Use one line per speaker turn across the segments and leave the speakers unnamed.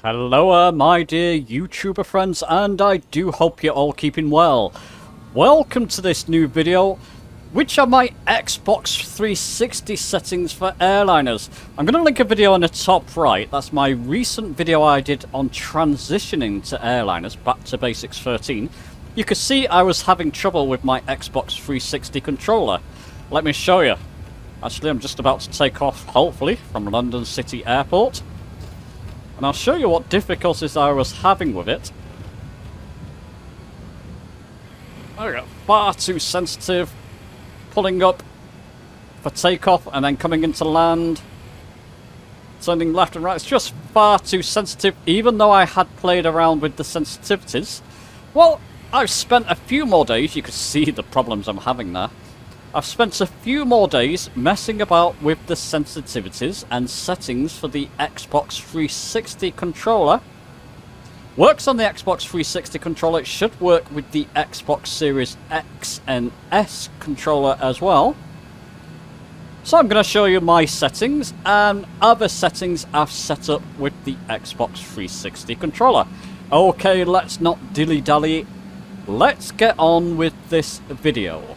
Hello, my dear YouTuber friends, and I do hope you're all keeping well. Welcome to this new video, which are my Xbox 360 settings for Airliners. I'm going to link a video on the top right. That's my recent video I did on transitioning to Airliners back to Basics 13. You can see I was having trouble with my Xbox 360 controller. Let me show you. Actually, I'm just about to take off, hopefully, from London City Airport. And I'll show you what difficulties I was having with it. I got far too sensitive. Pulling up for takeoff and then coming into land. Turning left and right. It's just far too sensitive. Even though I had played around with the sensitivities. Well, I've spent a few more days. You can see the problems I'm having there. I've spent a few more days messing about with the sensitivities and settings for the Xbox 360 controller. Works on the Xbox 360 controller. It should work with the Xbox Series X and S controller as well. So I'm going to show you my settings and other settings I've set up with the Xbox 360 controller. Okay, let's not dilly-dally. Let's get on with this video.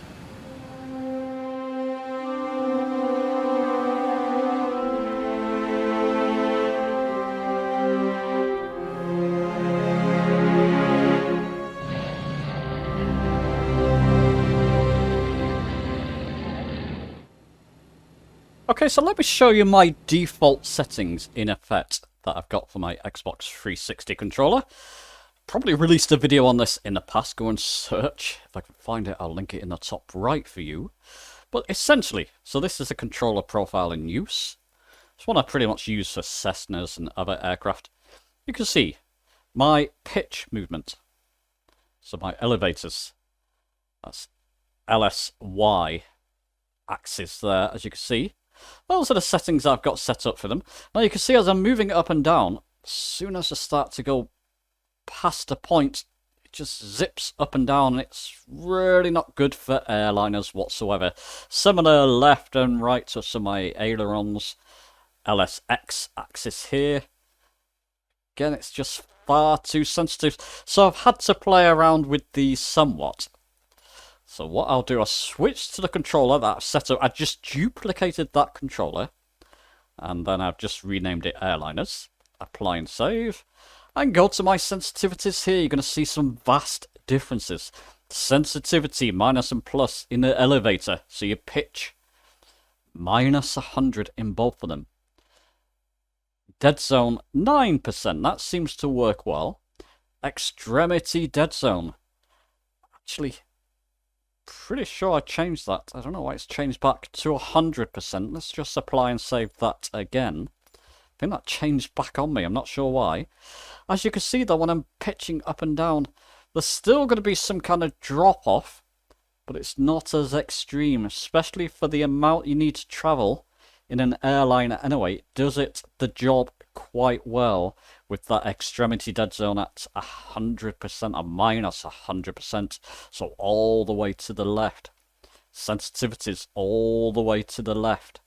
Okay, so let me show you my default settings in effect that I've got for my Xbox 360 controller. Probably released a video on this in the past. Go and search. If I can find it, I'll link it in the top right for you. But essentially, so this is a controller profile in use. It's one I pretty much use for Cessnas and other aircraft. You can see my pitch movement. So my elevators. That's LSY axis there, as you can see. Those are the settings I've got set up for them. Now you can see as I'm moving it up and down, as soon as I start to go past a point, it just zips up and down. It's really not good for airliners whatsoever. Similar left and right to some of my ailerons. LSX axis here. Again, it's just far too sensitive. So I've had to play around with these somewhat. So what I'll do, I'll switch to the controller that I've set up. I just duplicated that controller. And then I've just renamed it Airliners. Apply and save. And go to my sensitivities here. You're going to see some vast differences. Sensitivity, minus and plus in the elevator. So your pitch, minus 100 in both of them. Dead zone, 9%. That seems to work well. Extremity dead zone. Actually, pretty sure I changed that. I don't know why it's changed back to 100%. Let's just apply and save that again. I think that changed back on me. I'm not sure why. As you can see though, when I'm pitching up and down, there's still going to be some kind of drop off, but it's not as extreme, especially for the amount you need to travel in an airliner anyway. It does the job quite well with that extremity dead zone at 100% or minus 100%. So all the way to the left. Sensitivities all the way to the left.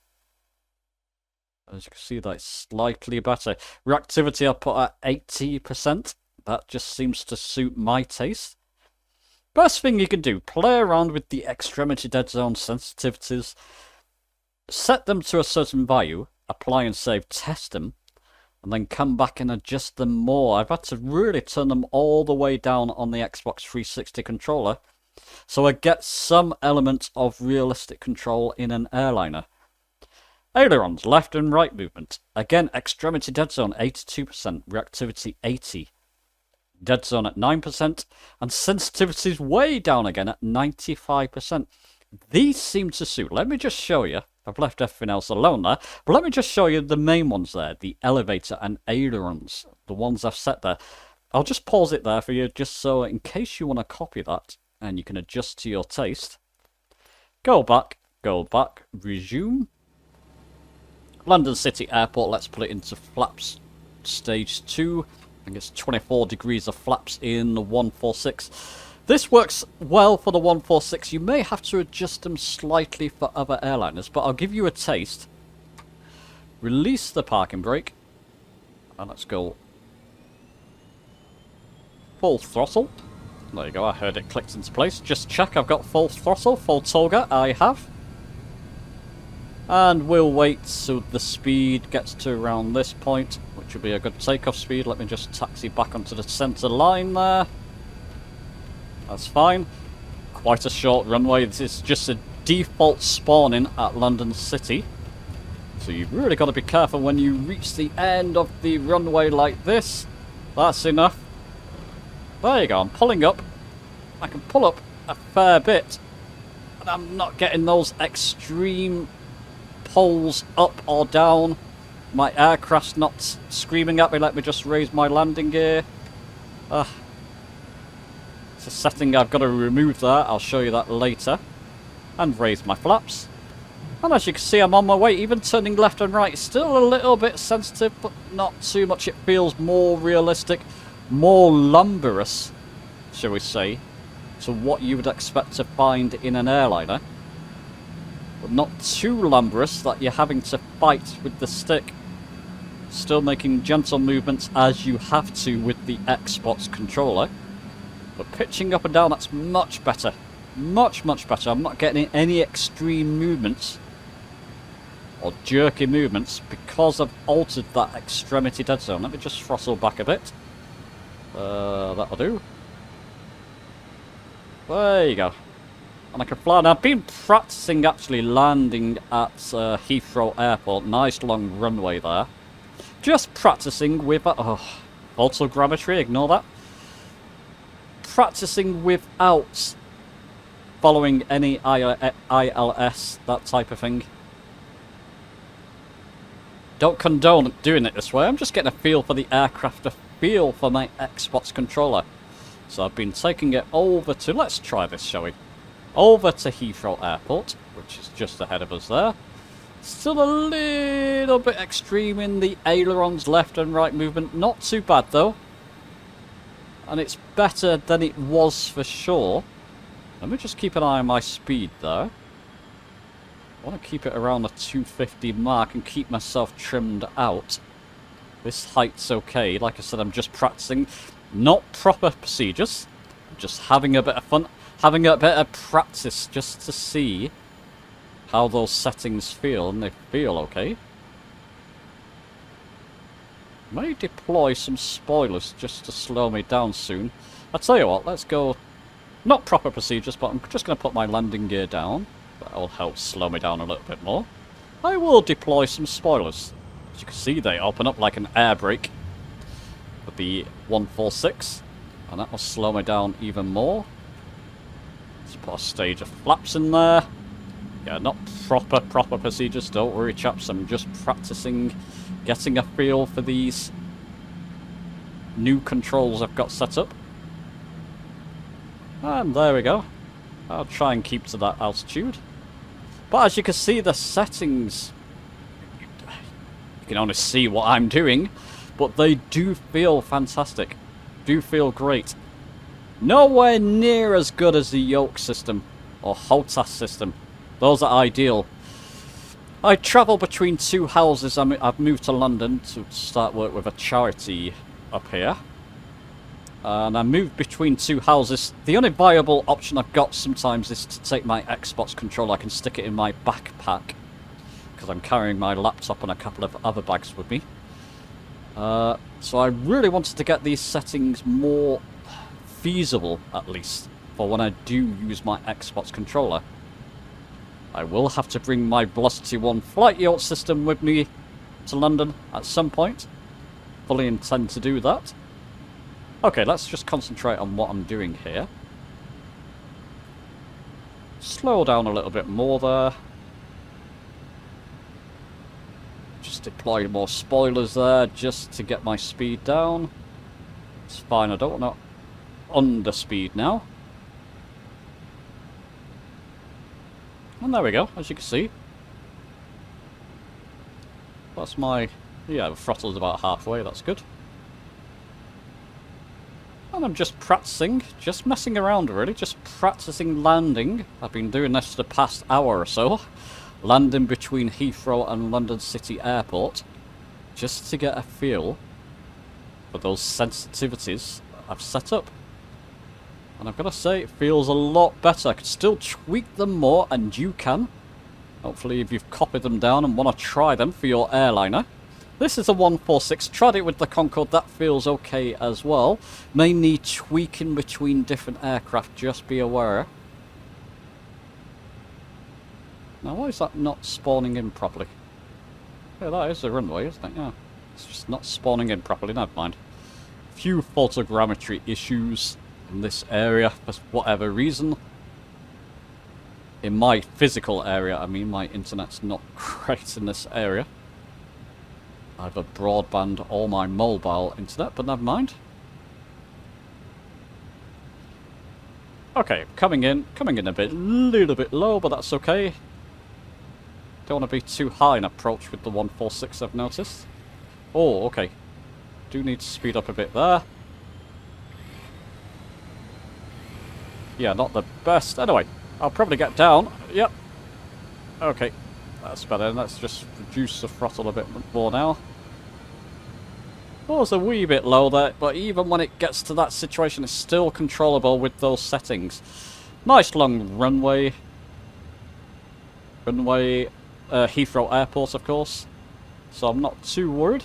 As you can see, that's slightly better. Reactivity I'll put at 80%. That just seems to suit my taste. Best thing you can do, play around with the extremity dead zone sensitivities. Set them to a certain value, apply and save, test them, and then come back and adjust them more. I've had to really turn them all the way down on the Xbox 360 controller, so I get some element of realistic control in an airliner. Ailerons, left and right movement. Again, extremity dead zone 82%, reactivity 80%. Dead zone at 9%, and sensitivities way down again at 95%. These seem to suit. Let me just show you. I've left everything else alone there, but let me just show you the main ones there, the elevator and ailerons, the ones I've set there. I'll just pause it there for you, just so in case you want to copy that, and you can adjust to your taste. Go back, resume. London City Airport, let's put it into flaps stage 2. I think it's 24 degrees of flaps in the 146. This works well for the 146. You may have to adjust them slightly for other airliners, but I'll give you a taste. Release the parking brake. And let's go full throttle. There you go, I heard it clicked into place. Just check I've got full throttle, full togger, I have. And we'll wait till the speed gets to around this point, which will be a good takeoff speed. Let me just taxi back onto the centre line there. That's fine. Quite a short runway. This is just a default spawning at London City. So you've really got to be careful when you reach the end of the runway like this. That's enough. There you go, I'm pulling up. I can pull up a fair bit. And I'm not getting those extreme pulls up or down. My aircraft's not screaming at me. Let me just raise my landing gear. It's a setting I've got to remove there. I'll show you that later. And raise my flaps. And as you can see, I'm on my way. Even turning left and right, still a little bit sensitive, but not too much. It feels more realistic, more lumberous, shall we say, to what you would expect to find in an airliner. But not too lumberous that you're having to fight with the stick. Still making gentle movements as you have to with the Xbox controller. But pitching up and down, that's much better. Much, much better. I'm not getting any extreme movements or jerky movements because I've altered that extremity dead zone. Let me just throttle back a bit. That'll do. There you go. And I can fly. Now, I've been practicing actually landing at Heathrow Airport. Nice long runway there. Just practicing with... autogrammetry, ignore that. Practicing without following any ILS, that type of thing. Don't condone doing it this way. I'm just getting a feel for the aircraft, a feel for my Xbox controller. So I've been taking it over to... Let's try this, shall we? Over to Heathrow Airport, which is just ahead of us there. Still a little bit extreme in the ailerons left and right movement. Not too bad, though. And it's better than it was for sure. Let me just keep an eye on my speed, though. I want to keep it around the 250 mark and keep myself trimmed out. This height's okay. Like I said, I'm just practicing. Not proper procedures. Just having a bit of fun. Having a bit of practice just to see how those settings feel. And they feel okay. May deploy some spoilers just to slow me down soon. I'll tell you what, let's go... Not proper procedures, but I'm just going to put my landing gear down. That'll help slow me down a little bit more. I will deploy some spoilers. As you can see, they open up like an air brake with the 146. And that will slow me down even more. Let's put a stage of flaps in there. Yeah, not proper procedures. Don't worry, chaps. I'm just practicing, getting a feel for these new controls I've got set up. And there we go. I'll try and keep to that altitude. But as you can see, the settings... You can only see what I'm doing. But they do feel fantastic. Do feel great. Nowhere near as good as the yoke system. Or HOTAS system. Those are ideal. I travel between two houses. I've moved to London to start work with a charity up here. And I moved between two houses. The only viable option I've got sometimes is to take my Xbox controller. I can stick it in my backpack. Because I'm carrying my laptop and a couple of other bags with me. So I really wanted to get these settings more feasible, at least, for when I do use my Xbox controller. I will have to bring my Velocity 1 flight yacht system with me to London at some point. Fully intend to do that. Okay, let's just concentrate on what I'm doing here. Slow down a little bit more there. Just deploy more spoilers there just to get my speed down. It's fine, I don't want to underspeed now. And there we go, as you can see. That's my... Yeah, the throttle's about halfway, that's good. And I'm just practicing, just messing around really, just practicing landing. I've been doing this for the past hour or so. Landing between Heathrow and London City Airport. Just to get a feel for those sensitivities I've set up. And I've got to say, it feels a lot better. I could still tweak them more, and you can. Hopefully, if you've copied them down and want to try them for your airliner. This is a 146. Tried it with the Concorde. That feels okay as well. May need tweaking between different aircraft. Just be aware. Now, why is that not spawning in properly? Yeah, that is the runway, isn't it? Yeah. It's just not spawning in properly. Never mind. Few photogrammetry issues in this area for whatever reason. In my physical area, I mean, my internet's not great in this area. Either broadband or my mobile internet, but never mind. Okay, coming in a little bit low, but that's okay. Don't want to be too high in approach with the 146, I've noticed. Oh, okay. Do need to speed up a bit there. Yeah, not the best. Anyway, I'll probably get down. Yep. Okay, that's better. Let's just reduce the throttle a bit more now. Oh, it's a wee bit low there, but even when it gets to that situation, it's still controllable with those settings. Nice long runway. Heathrow Airport, of course. So I'm not too worried.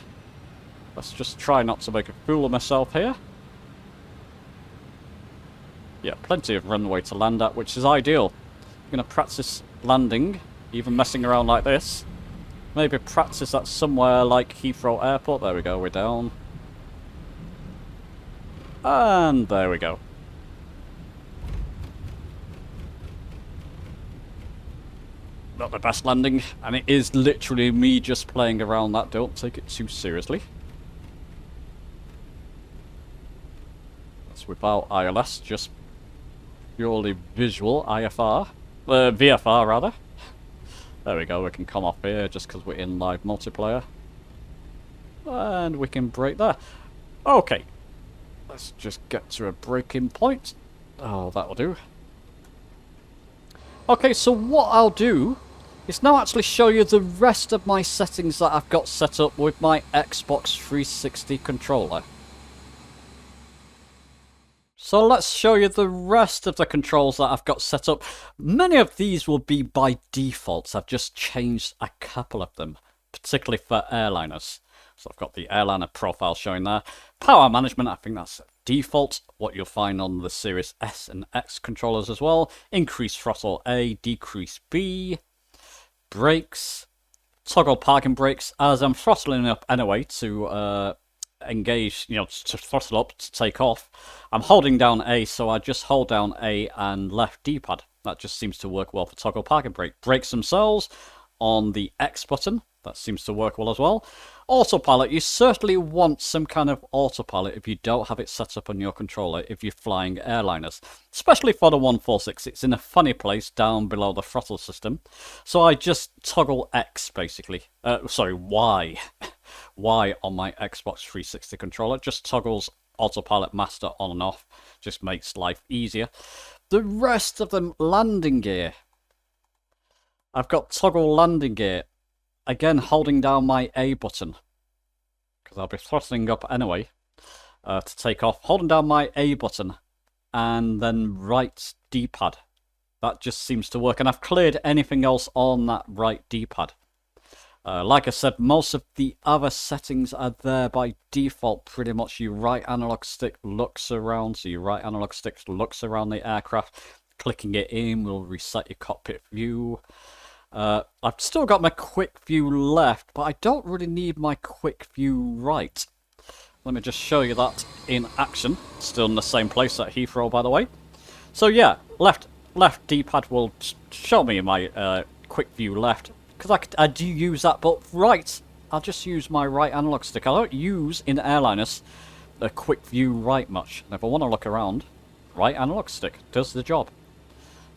Let's just try not to make a fool of myself here. Yeah, plenty of runway to land at, which is ideal. I'm going to practice landing, even messing around like this. Maybe practice that somewhere like Heathrow Airport. There we go, we're down. And there we go. Not the best landing, and it is literally me just playing around that. Don't take it too seriously. That's without ILS, just purely visual IFR. VFR rather. There we go, we can come off here just because we're in live multiplayer. And we can brake there. Okay. Let's just get to a braking point. Oh, that'll do. Okay, so what I'll do is now actually show you the rest of my settings that I've got set up with my Xbox 360 controller. So let's show you the rest of the controls that I've got set up. Many of these will be by default. I've just changed a couple of them, particularly for airliners. So I've got the airliner profile showing there. Power management, I think that's default. What you'll find on the Series S and X controllers as well. Increase throttle A, decrease B. Brakes. Toggle parking brakes. As I'm throttling up anyway to engage, you know, to throttle up to take off, I'm holding down A, so I just hold down A and left D-pad. That just seems to work well for toggle parking brake. Brakes themselves on the X button. That seems to work well as well. Autopilot, you certainly want some kind of autopilot if you don't have it set up on your controller if you're flying airliners. Especially for the 146, it's in a funny place down below the throttle system. So I just toggle X basically. Sorry, Y. Y on my Xbox 360 controller. Just toggles autopilot master on and off. Just makes life easier. The rest of them, landing gear. I've got toggle landing gear. Again, holding down my A button, because I'll be throttling up anyway to take off. Holding down my A button and then right D-pad. That just seems to work, and I've cleared anything else on that right D-pad. Like I said, most of the other settings are there by default pretty much. Your right analog stick looks around, so your right analog stick looks around the aircraft. Clicking it in will reset your cockpit view. I've still got my quick view left, but I don't really need my quick view right. Let me just show you that in action. Still in the same place at Heathrow, by the way. So yeah, left D-pad will show me my quick view left, because I do use that, but right, I'll just use my right analog stick. I don't use, in airliners, a quick view right much. And if I want to look around, right analog stick does the job.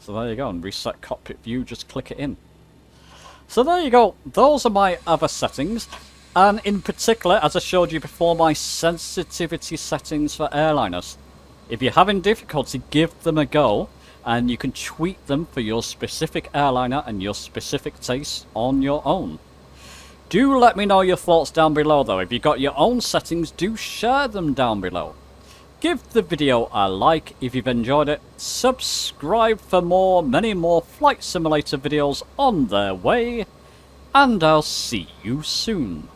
So there you go, and reset cockpit view, just click it in. So there you go, those are my other settings, and in particular, as I showed you before, my sensitivity settings for airliners. If you're having difficulty, give them a go, and you can tweak them for your specific airliner and your specific taste on your own. Do let me know your thoughts down below though. If you've got your own settings, do share them down below. give the video a like if you've enjoyed it, subscribe for many more Flight Simulator videos on their way, and I'll see you soon.